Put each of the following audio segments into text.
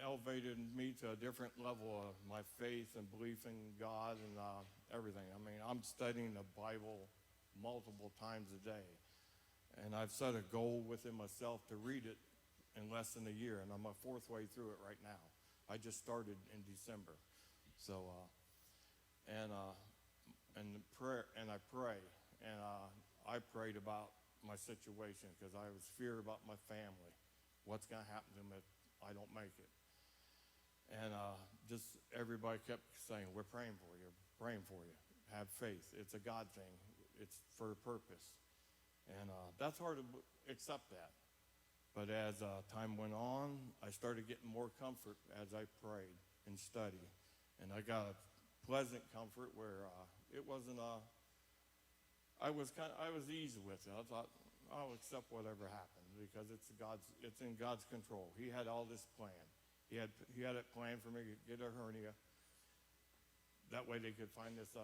elevated me to a different level of my faith and belief in God and everything. I mean, I'm studying the Bible multiple times a day, and I've set a goal within myself to read it in less than a year, and I'm a fourth way through it right now. I just started in December, so and prayer, and I pray, and I prayed about my situation because I was feared about my family, what's going to happen to them if I don't make it. And just everybody kept saying, we're praying for you, praying for you. Have faith. It's a God thing. It's for a purpose. And that's hard to accept that. But as time went on, I started getting more comfort as I prayed and studied. And I got a pleasant comfort where it wasn't I was easy with it. I thought, I'll accept whatever happens because it's in God's control. He had all this planned. He had it planned for me to get a hernia. That way they could find this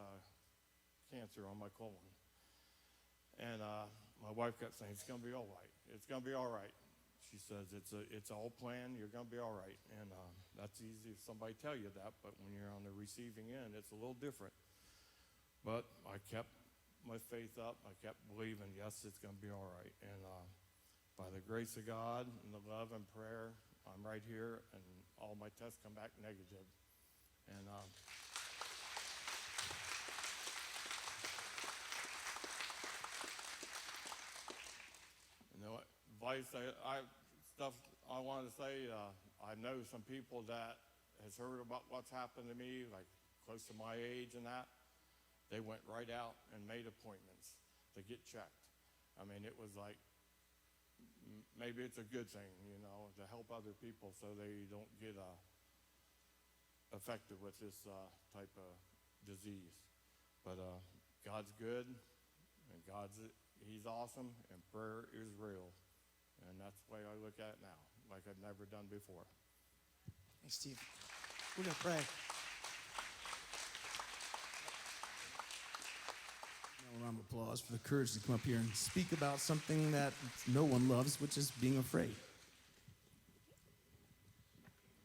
cancer on my colon. And my wife kept saying, it's going to be all right. It's going to be all right. She says, it's all planned. You're going to be all right. And that's easy if somebody tell you that, but when you're on the receiving end, it's a little different. But I kept my faith up. I kept believing, yes, it's going to be all right. And by the grace of God and the love and prayer, I'm right here, and all my tests come back negative. And you know, advice stuff I want to say. I know some people that has heard about what's happened to me, like close to my age and that. They went right out and made appointments to get checked. I mean, it was like, maybe it's a good thing, you know, to help other people so they don't get affected with this type of disease. But God's good, and He's awesome, and prayer is real. And that's the way I look at it now, like I've never done before. Thanks, Steve. We're going to pray. A round of applause for the courage to come up here and speak about something that no one loves, which is being afraid.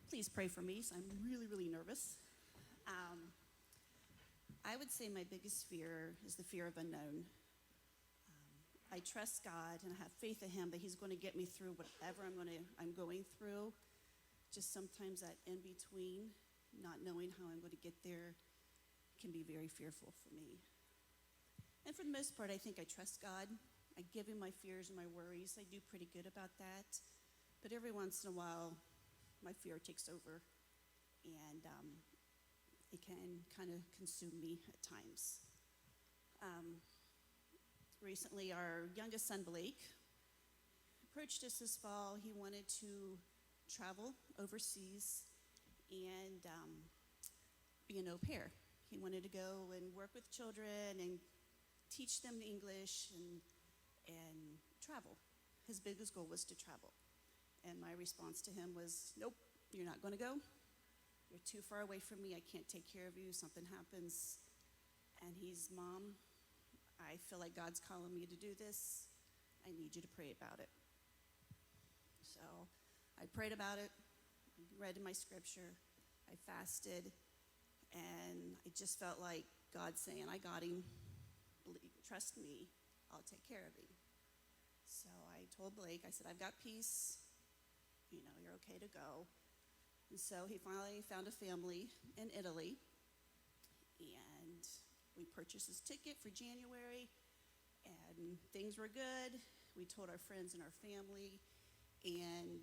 Please pray for me. So I'm really, really nervous. I would say my biggest fear is the fear of unknown. I trust God and I have faith in Him that He's going to get me through whatever I'm going through. Just sometimes that in between, not knowing how I'm going to get there, can be very fearful for me. And for the most part, I think I trust God. I give Him my fears and my worries. I do pretty good about that. But every once in a while, my fear takes over, and it can kind of consume me at times. Recently, our youngest son, Blake, approached us this fall. He wanted to travel overseas and be an au pair. He wanted to go and work with children and teach them English and travel. His biggest goal was to travel. And my response to him was, nope, you're not going to go. You're too far away from me. I can't take care of you. Something happens. And he's, Mom, I feel like God's calling me to do this. I need you to pray about it. So I prayed about it, read in my scripture, I fasted, and I just felt like God saying, I got him. Trust me, I'll take care of him. So I told Blake, I said, I've got peace. You know, you're okay to go. And so he finally found a family in Italy, and we purchased his ticket for January, and things were good. We told our friends and our family, and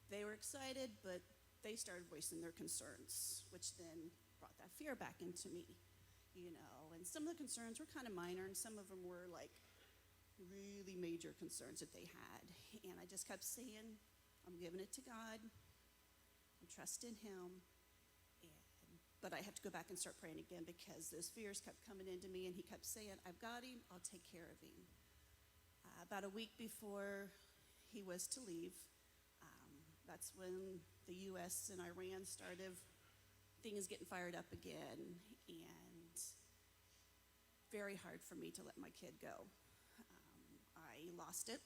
they were excited, but they started voicing their concerns, which then brought that fear back into me, you know. And some of the concerns were kind of minor, and some of them were like really major concerns that they had. And I just kept saying, I'm giving it to God. I'm trusting Him. But I have to go back and start praying again because those fears kept coming into me, and he kept saying, I've got him. I'll take care of him. About a week before he was to leave, that's when the U.S. and Iran started things getting fired up again, and very hard for me to let my kid go. I lost it.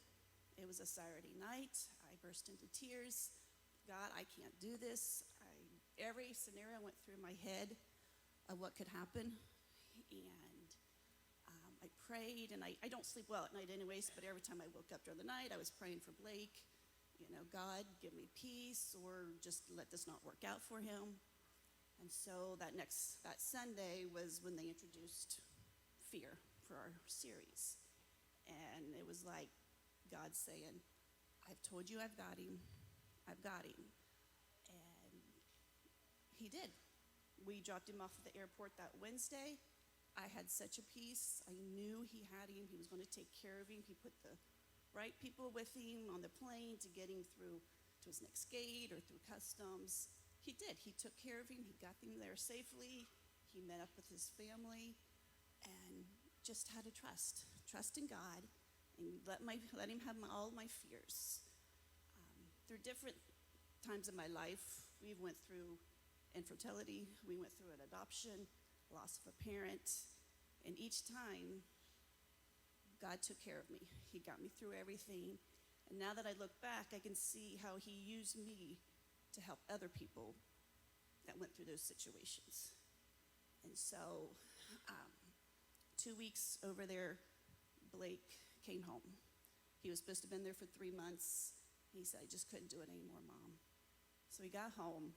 It was a Saturday night. I burst into tears. God, I can't do this. Every scenario went through my head of what could happen. And I prayed, and I don't sleep well at night anyways, but every time I woke up during the night, I was praying for Blake. God, give me peace, or just let this not work out for him. And so that Sunday was when they introduced fear for our series. And it was like God saying, I've told you I've got him. I've got him. And he did. We dropped him off at the airport that Wednesday. I had such a peace. I knew he had him. He was going to take care of him. He put the right people with him on the plane to get him through to his next gate or through customs. He did. He took care of him. He got him there safely. He met up with his family and just had to trust in God, and let him have all my fears. Through different times in my life, we went through infertility, we went through an adoption, loss of a parent, and each time, God took care of me. He got me through everything, and now that I look back, I can see how he used me to help other people that went through those situations. And so, 2 weeks over there, Blake came home. He was supposed to have been there for 3 months. He said, I just couldn't do it anymore, Mom. So he got home,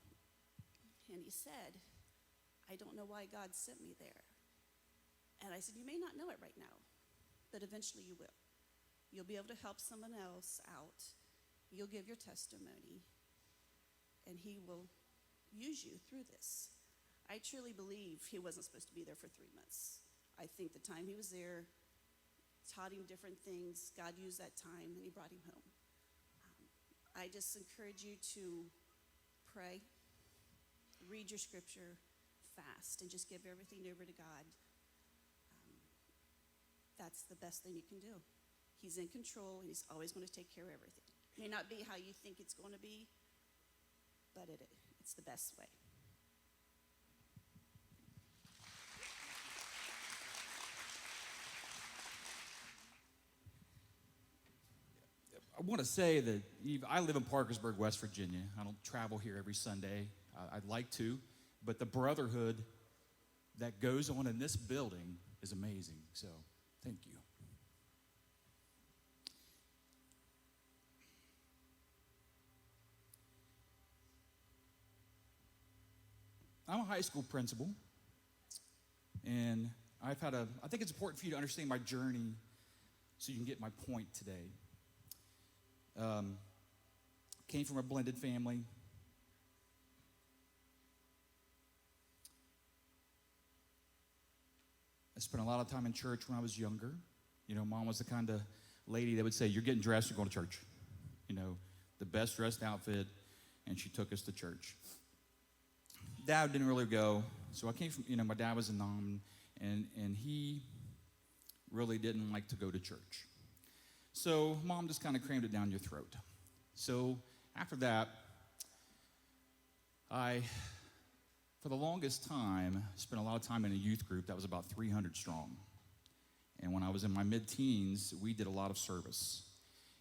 and he said, I don't know why God sent me there. And I said, you may not know it right now, but eventually you will. You'll be able to help someone else out. You'll give your testimony, and he will use you through this. I truly believe he wasn't supposed to be there for 3 months. I think the time he was there taught him different things. God used that time, and he brought him home. I just encourage you to pray, read your scripture, fast, and just give everything over to God. That's the best thing you can do. He's in control, and he's always going to take care of everything. It may not be how you think it's going to be, but it's the best way. I want to say that I live in Parkersburg, West Virginia. I don't travel here every Sunday. I'd like to, but the brotherhood that goes on in this building is amazing. So, thank you. I'm a high school principal, and I think it's important for you to understand my journey so you can get my point today. Came from a blended family. I spent a lot of time in church when I was younger. Mom was the kind of lady that would say, you're getting dressed, you're going to church. The best dressed outfit, and she took us to church. Dad didn't really go, so I came from, my dad was a non, and he really didn't like to go to church. So Mom just kind of crammed it down your throat. So after that, I, for the longest time, spent a lot of time in a youth group that was about 300 strong. And when I was in my mid-teens, we did a lot of service.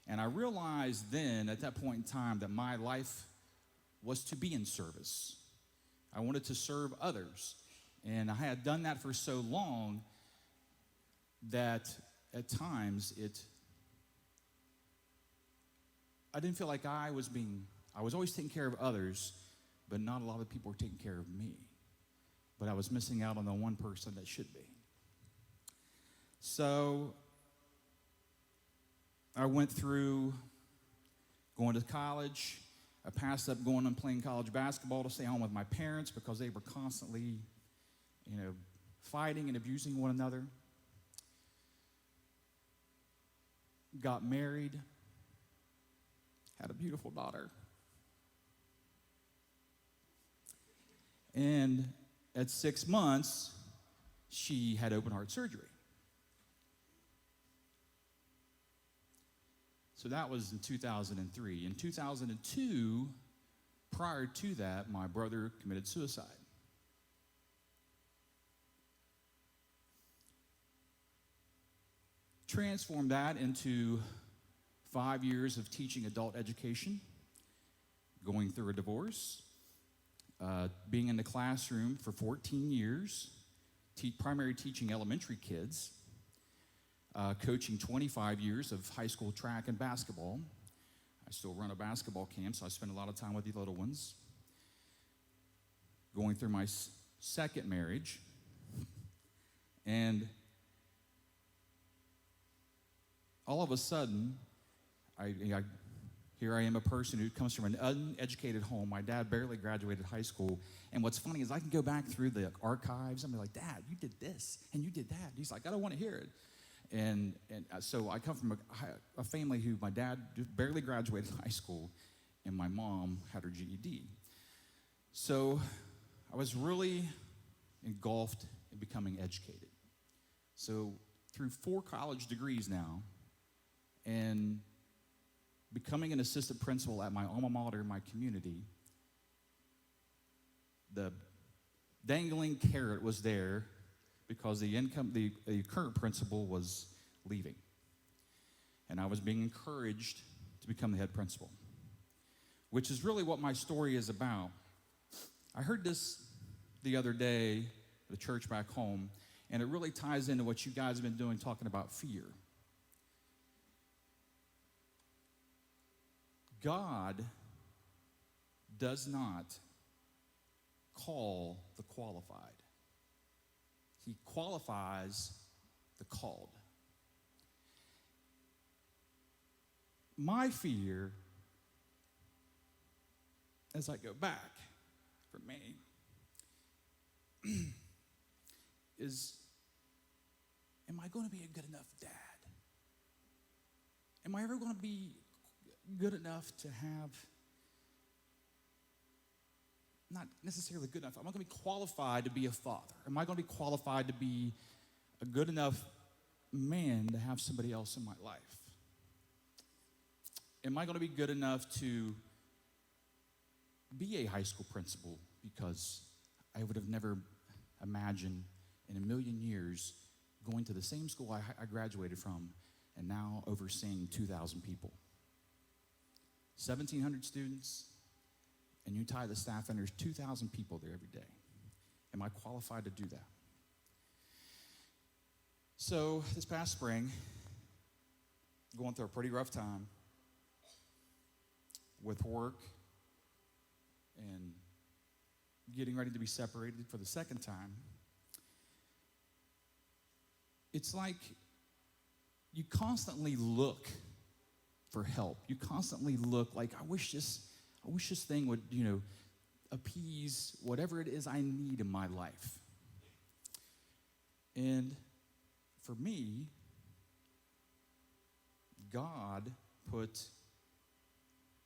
And I realized then, at that point in time, that my life was to be in service. I wanted to serve others. And I had done that for so long that at times I didn't feel like I was always taking care of others, but not a lot of people were taking care of me. But I was missing out on the one person that should be. So I went through going to college. I passed up going and playing college basketball to stay home with my parents because they were constantly, fighting and abusing one another. Got married. Had a beautiful daughter. And at 6 months, she had open heart surgery. So that was in 2003. In 2002, prior to that, my brother committed suicide. Transformed that into 5 years of teaching adult education. going through a divorce, being in the classroom for 14 years, primary teaching elementary kids, coaching 25 years of high school track and basketball. I still run a basketball camp, so I spend a lot of time with the little ones. Going through my second marriage, and all of a sudden, here I am, a person who comes from an uneducated home. My dad barely graduated high school. And what's funny is I can go back through the archives and be like, Dad, you did this and you did that. And he's like, I don't want to hear it. And so I come from a family who my dad barely graduated high school and my mom had her GED. So I was really engulfed in becoming educated. So through 4 college degrees now, and becoming an assistant principal at my alma mater in my community, the dangling carrot was there because the current principal was leaving. And I was being encouraged to become the head principal, which is really what my story is about. I heard this the other day at the church back home, and it really ties into what you guys have been doing, talking about fear. God does not call the qualified. He qualifies the called. My fear, as I go back for me, is, am I going to be a good enough dad? Am I ever going to be good enough to have, not necessarily good enough, am I going to be qualified to be a father? Am I going to be qualified to be a good enough man to have somebody else in my life? Am I going to be good enough to be a high school principal? Because I would have never imagined in a million years going to the same school I graduated from and now overseeing 2,000 people. 1,700 students, and you tie the staff, and there's 2,000 people there every day. Am I qualified to do that? So this past spring, going through a pretty rough time with work and getting ready to be separated for the second time, it's like you constantly look for help. You constantly look like, I wish this thing would, appease whatever it is I need in my life. And for me, God put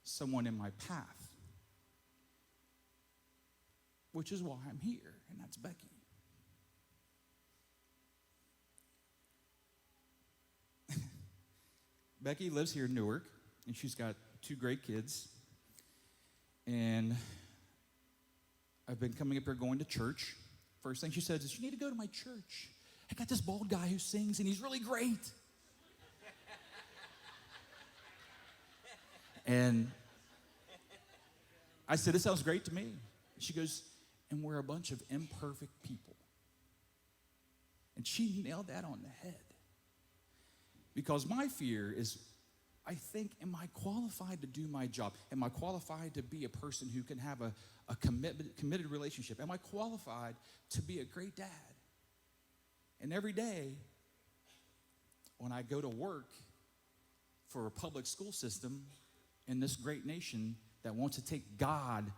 someone in my path, which is why I'm here, and that's Becky. Becky lives here in Newark, and she's got 2 great kids. And I've been coming up here going to church. First thing she says is, you need to go to my church. I got this bald guy who sings, and he's really great. And I said, this sounds great to me. She goes, and we're a bunch of imperfect people. And she nailed that on the head. Because my fear is, I think, am I qualified to do my job? Am I qualified to be a person who can have a committed relationship? Am I qualified to be a great dad? And every day, when I go to work for a public school system in this great nation that wants to take God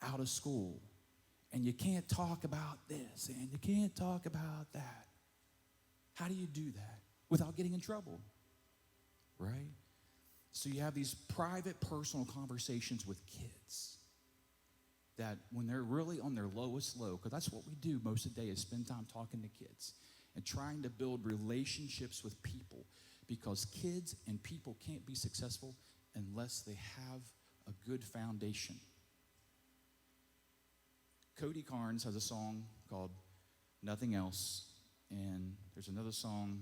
out of school, and you can't talk about this, and you can't talk about that. How do you do that without getting in trouble, right? So you have these private, personal conversations with kids that when they're really on their lowest low, because that's what we do most of the day is spend time talking to kids and trying to build relationships with people, because kids and people can't be successful unless they have a good foundation. Cody Carnes has a song called Nothing Else, and there's another song,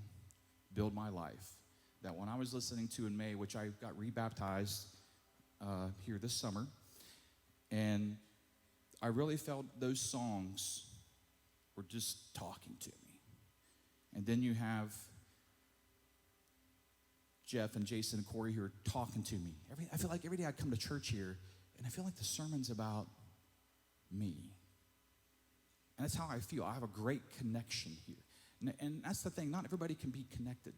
Build My Life, that when I was listening to in May, which I got rebaptized here this summer, And I really felt those songs were just talking to me. And then you have Jeff and Jason and Corey who are talking to me. I feel like every day I come to church here, and I feel like the sermon's about me. And that's how I feel. I have a great connection here. And that's the thing. Not everybody can be connected.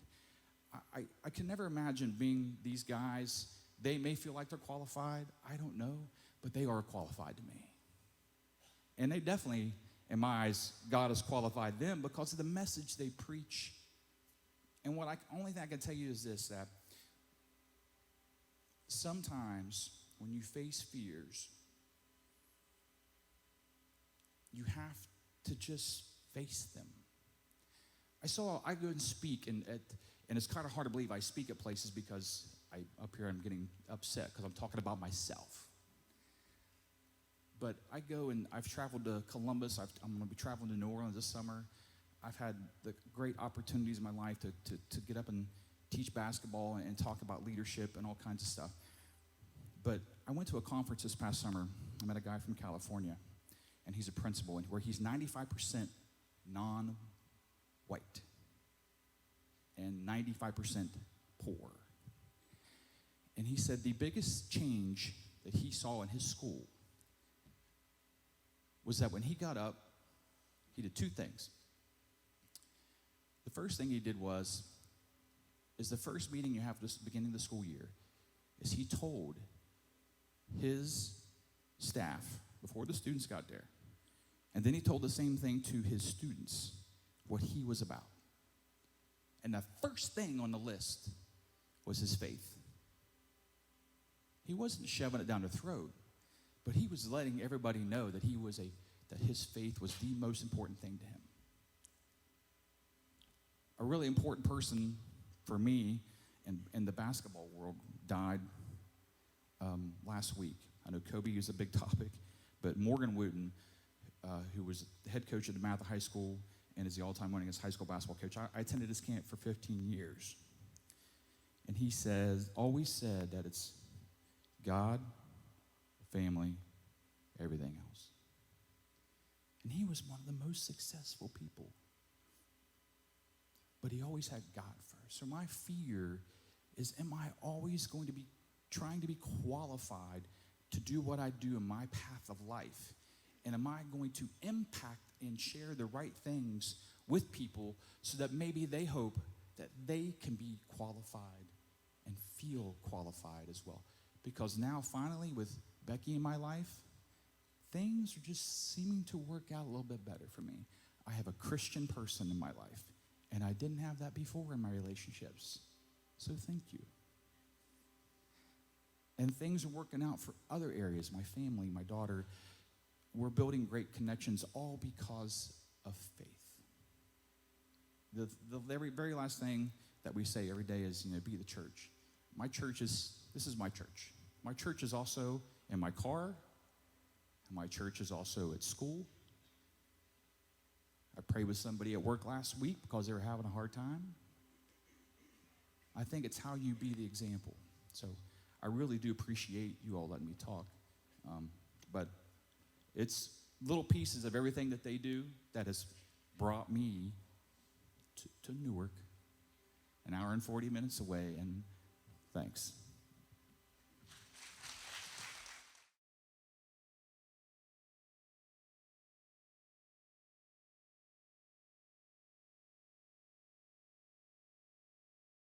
I can never imagine being these guys. They may feel like they're qualified. I don't know. But they are qualified to me. And they definitely, in my eyes, God has qualified them because of the message they preach. And only thing I can tell you is this, that sometimes when you face fears, you have to just face them. I go and speak, and it's kind of hard to believe I speak at places because up here I'm getting upset because I'm talking about myself. But I go and I've traveled to Columbus. I'm going to be traveling to New Orleans this summer. I've had the great opportunities in my life to get up and teach basketball and talk about leadership and all kinds of stuff. But I went to a conference this past summer. I met a guy from California, and he's a principal, and where he's 95% non-white and 95% poor. And he said the biggest change that he saw in his school was that when he got up, he did two things. The first thing he did is the first meeting you have this beginning of the school year, is he told his staff before the students got there, and then he told the same thing to his students, what he was about. And the first thing on the list was his faith. He wasn't shoving it down their throat, but he was letting everybody know that that his faith was the most important thing to him. A really important person for me in the basketball world died last week. I know Kobe is a big topic, but Morgan Wooten, who was the head coach at DeMatha High School and is the all-time winningest high school basketball coach. I attended his camp for 15 years. And he always said that it's God, family, everything else. And he was one of the most successful people. But he always had God first. So my fear is, am I always going to be trying to be qualified to do what I do in my path of life? And am I going to impact and share the right things with people so that maybe they hope that they can be qualified and feel qualified as well? Because now, finally, with Becky in my life, things are just seeming to work out a little bit better for me. I have a Christian person in my life, and I didn't have that before in my relationships. So thank you. And things are working out for other areas, my family, my daughter. We're building great connections all because of faith. The very last thing that we say every day is, be the church. This is my church. My church is also in my car. And my church is also at school. I prayed with somebody at work last week because they were having a hard time. I think it's how you be the example. So I really do appreciate you all letting me talk. But it's little pieces of everything that they do that has brought me to Newark, an hour and 40 minutes away, and thanks.